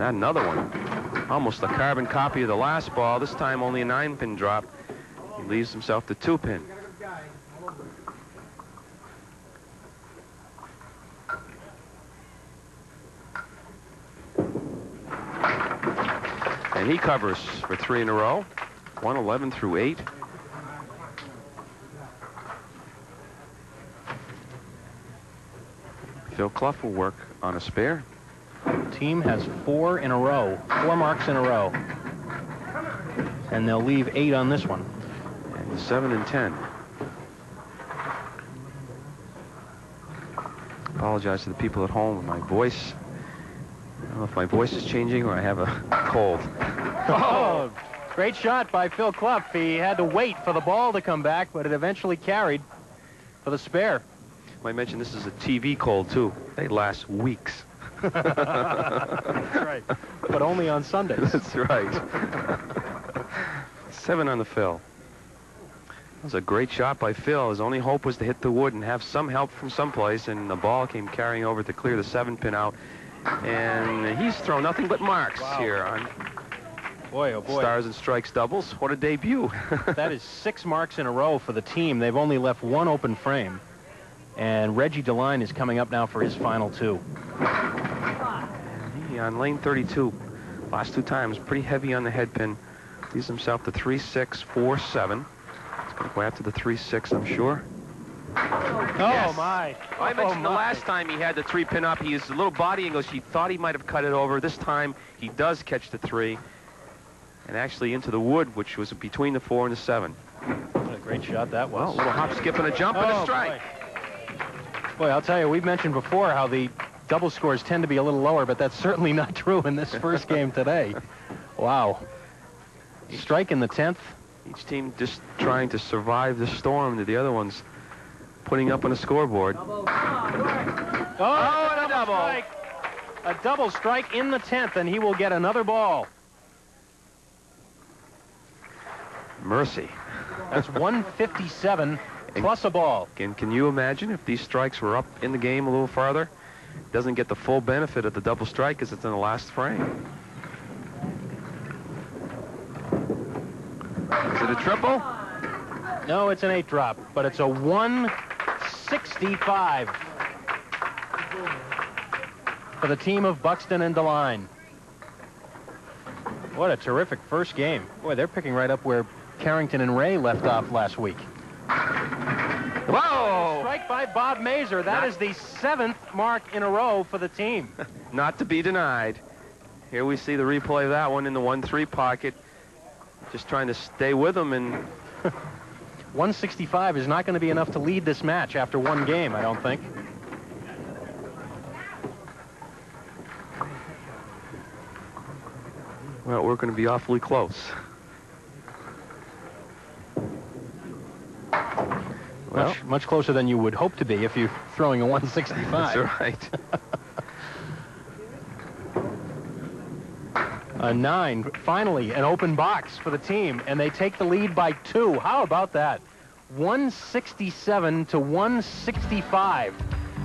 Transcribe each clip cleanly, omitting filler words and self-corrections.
that another one. Almost a carbon copy of the last ball. This time only a 9-pin drop. He leaves himself the 2-pin. And he covers for 3 in a row. 111 through 8. Phil Clough will work on a spare. Team has 4 in a row, 4 marks in a row. And they'll leave 8 on this one. And 7 and 10. Apologize to the people at home. My voice, I don't know if my voice is changing or I have a cold. Oh, great shot by Phil Clough. He had to wait for the ball to come back, but it eventually carried for the spare. I mentioned this is a TV cold, too. They last weeks. That's right. But only on Sundays. That's right. 7 on the Phil. That was a great shot by Phil. His only hope was to hit the wood and have some help from someplace, and the ball came carrying over to clear the 7-pin out. And he's thrown nothing but marks here on boy, oh boy. Stars and Strikes doubles. What a debut. That is 6 marks in a row for the team. They've only left 1 open frame. And Reggie Deline is coming up now for his final 2. He on lane 32, last 2 times, pretty heavy on the head pin. Leaves himself to 3-6, 4-7. He's going to go after the 3-6, I'm sure. Oh, yes. my. I mentioned the last time he had the 3-pin up. He used a little body English. He thought he might have cut it over. This time, he does catch the 3. And actually into the wood, which was between the 4 and the 7. What a great shot that was. Well, a little hop, skip, and a jump, and a strike. Boy, I'll tell you, we've mentioned before how the double scores tend to be a little lower, but that's certainly not true in this first game today. Wow. Strike in the 10th. Each team just trying to survive the storm that the other one's putting up on a scoreboard. Oh, and a double strike. A double strike in the 10th, and he will get another ball. Mercy. That's 157 plus a ball. Can you imagine if these strikes were up in the game a little farther? Doesn't get the full benefit of the double strike because it's in the last frame. Is it a triple? No, it's an 8 drop, but it's a 165 for the team of Buxton and Deline. What a terrific first game. Boy, they're picking right up where Carrington and Ray left off last week. Whoa! Strike by Bob Mazur. That is the 7th mark in a row for the team. Not to be denied. Here we see the replay of that one in the 1-3 pocket. Just trying to stay with them, and 165 is not going to be enough to lead this match after 1 game, I don't think. Well, we're going to be awfully close. Well, much closer than you would hope to be if you're throwing a 165. That's right. A 9, finally an open box for the team, and they take the lead by 2. How about that? 167 to 165.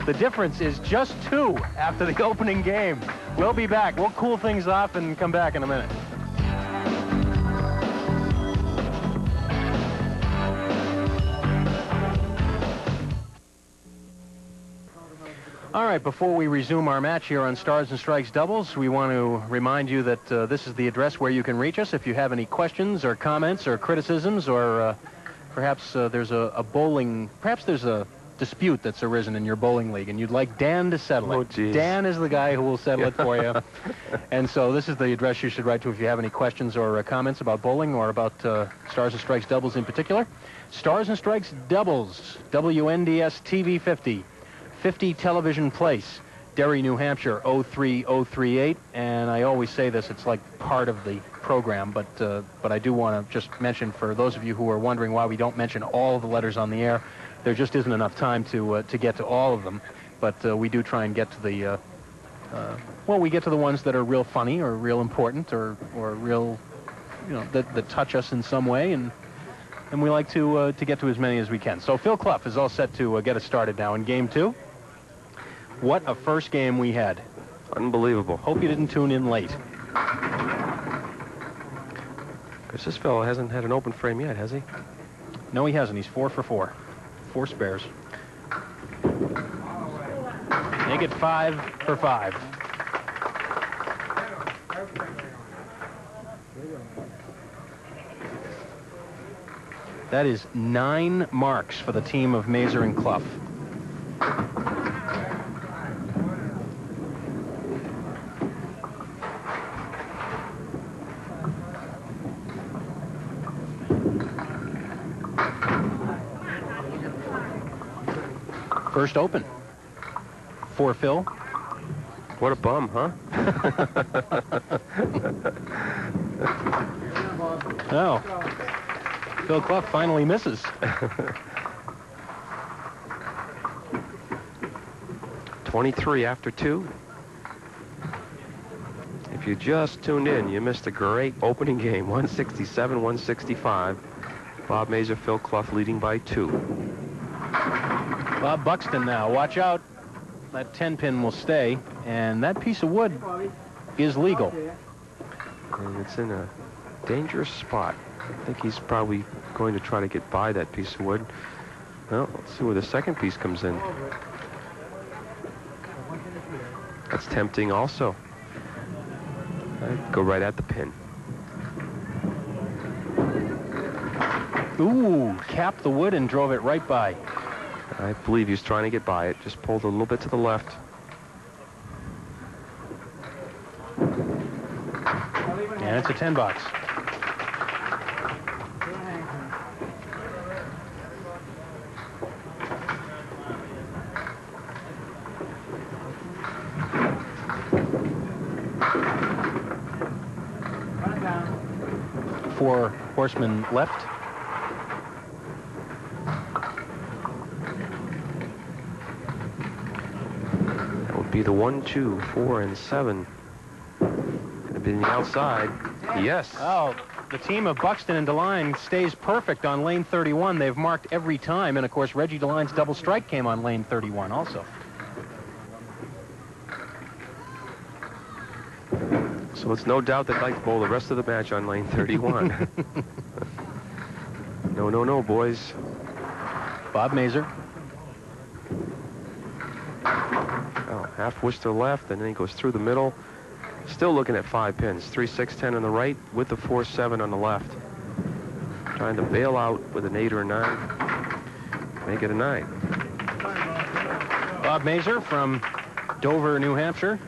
The difference is just 2 after the opening game. We'll be back. We'll cool things off and come back in a minute. All right, before we resume our match here on Stars and Strikes Doubles, we want to remind you that this is the address where you can reach us if you have any questions or comments or criticisms, or perhaps there's a bowling, perhaps there's a dispute that's arisen in your bowling league and you'd like Dan to settle it. Oh, geez. Dan is the guy who will settle it for you. And so this is the address you should write to if you have any questions or comments about bowling or about Stars and Strikes Doubles in particular. Stars and Strikes Doubles, WNDS TV 50. 50 Television Place, Derry, New Hampshire, 03038. And I always say this, it's like part of the program, but I do want to just mention, for those of you who are wondering why we don't mention all of the letters on the air, there just isn't enough time to get to all of them. But we do try and get to the, well, we get to the ones that are real funny or real important or real, you know, that touch us in some way, and we like to get to as many as we can. So Phil Clough is all set to get us started now in Game 2. What a first game we had. Unbelievable. Hope you didn't tune in late. Because this fellow hasn't had an open frame yet, has he? No, he hasn't. He's 4 for 4. 4 spares. Make it 5 for 5. That is 9 marks for the team of Mazur and Clough. First open for Phil. What a bum, huh? Oh, Phil Clough finally misses. 23 after 2. If you just tuned in, you missed a great opening game. 167-165. Bob Mazur, Phil Clough leading by 2. Bob Buxton now. Watch out. That 10-pin will stay, and that piece of wood is legal. And it's in a dangerous spot. I think he's probably going to try to get by that piece of wood. Well, let's see where the second piece comes in. That's tempting also. I'd go right at the pin. Ooh, capped the wood and drove it right by. I believe he's trying to get by it. Just pulled a little bit to the left. And it's a 10 box. Four horsemen left. Be the 1, 2, 4, and 7. Gonna be on the outside. Yes. Oh, the team of Buxton and Deline stays perfect on lane 31. They've marked every time, and of course Reggie Deline's double strike came on lane 31 also. So it's no doubt they'd like to bowl the rest of the match on lane 31. No, no, no, boys. Bob Mazur. Oh, half wish to the left, and then he goes through the middle. Still looking at 5 pins. 3, 6, 10 on the right with the 4, 7 on the left. Trying to bail out with an 8 or a 9. Make it a 9. Bob Mazur from Dover, New Hampshire.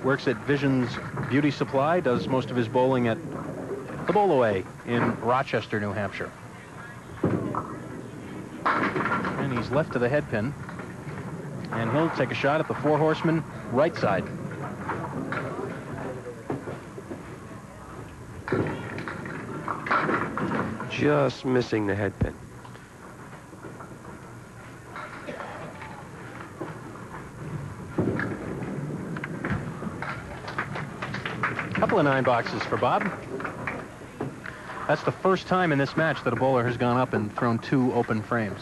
Works at Vision's Beauty Supply. Does most of his bowling at the Bowlaway in Rochester, New Hampshire. And he's left to the head pin. And he'll take a shot at the 4 horsemen right side. Just missing the head pin. Couple of 9 boxes for Bob. That's the first time in this match that a bowler has gone up and thrown 2 open frames.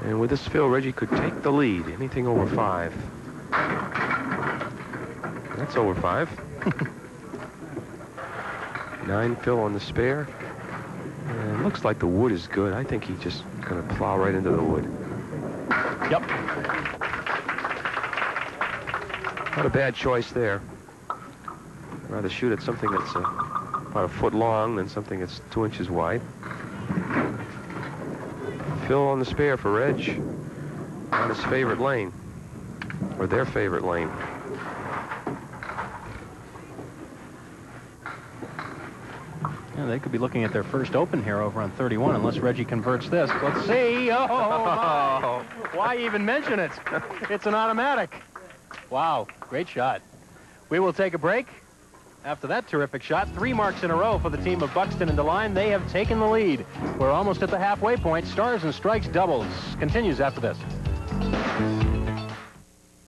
And with this fill, Reggie could take the lead. Anything over 5. That's over 5. 9 fill on the spare. And it looks like the wood is good. I think he's just going to plow right into the wood. Yep. Not a bad choice there. I'd rather shoot at something that's about a foot long than something that's 2 inches wide. Fill on the spare for Reg on his favorite lane, or their favorite lane. Yeah, they could be looking at their first open here over on 31 unless Reggie converts this. Let's see. Oh, my. Why even mention it? It's an automatic. Wow, great shot. We will take a break. After that terrific shot, 3 marks in a row for the team of Buxton and Deline. They have taken the lead. We're almost at the halfway point. Stars and Strikes doubles continues after this.